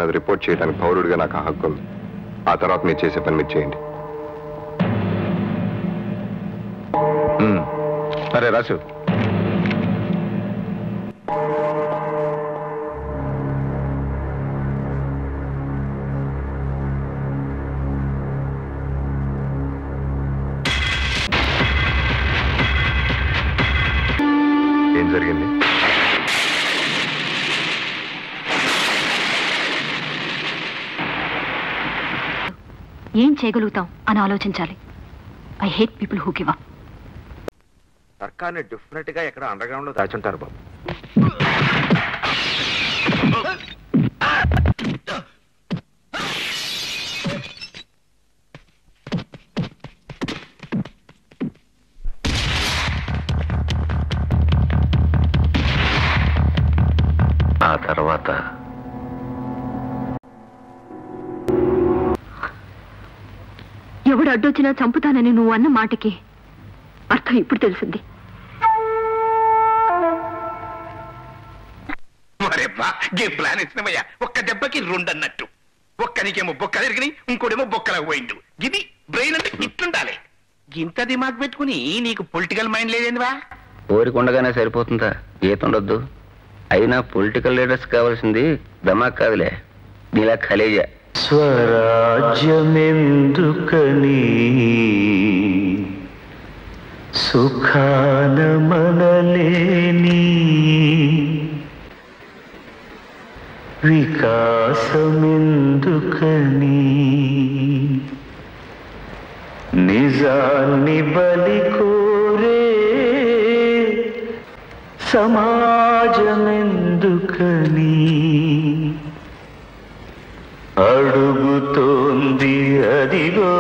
మీద రిపోర్ట్ చేయడానికి పౌరుడిగా నాకు ఆ హక్కు ఉంది. ఆ తర్వాత మీరు చేసే పని మీరు చేయండి. సరే రాసు. ఏం జరిగింది? ఏం చేయగలుగుతాం అని ఆలోచించాలి. I hate people who give up. సర్కార్ని డెఫినెట్ గా ఎక్కడ అండర్ గ్రౌండ్ లో దాచుంటారు బాబు. ఆ తర్వాత ఎవడు అడ్డొచ్చినా చంపుతానని నువ్వు అన్న మాటకి అర్థం ఇప్పుడు తెలిసింది. ప్లాన్ ఇచ్చినవయ్యా. ఒక్క దెబ్బకి రెండు అన్నట్టు. ఒక్కనికేమో బొక్క తిరిగినాయి, ఇంకోటేమో బొక్కలకు పోయిండు. ఇది బ్రెయిన్ అంటే ఇట్లుండాలి. ఇంత దిమాగ్ పెట్టుకుని నీకు పొలిటికల్ మైండ్ లేదేందివా? కోరికుండగానే సరిపోతుందా? ఏతుండొద్దు. అయినా పొలిటికల్ లీడర్స్ కావాల్సింది దమాక్ కాదులే, నీలా ఖలేజా. స్వరాజ్యమెందుకని సుఖాన మనలేని వికాసమెందుకని నిజాన్ని బలి కోరే సమాజమెందుకని అడుగుతోంది అదిగో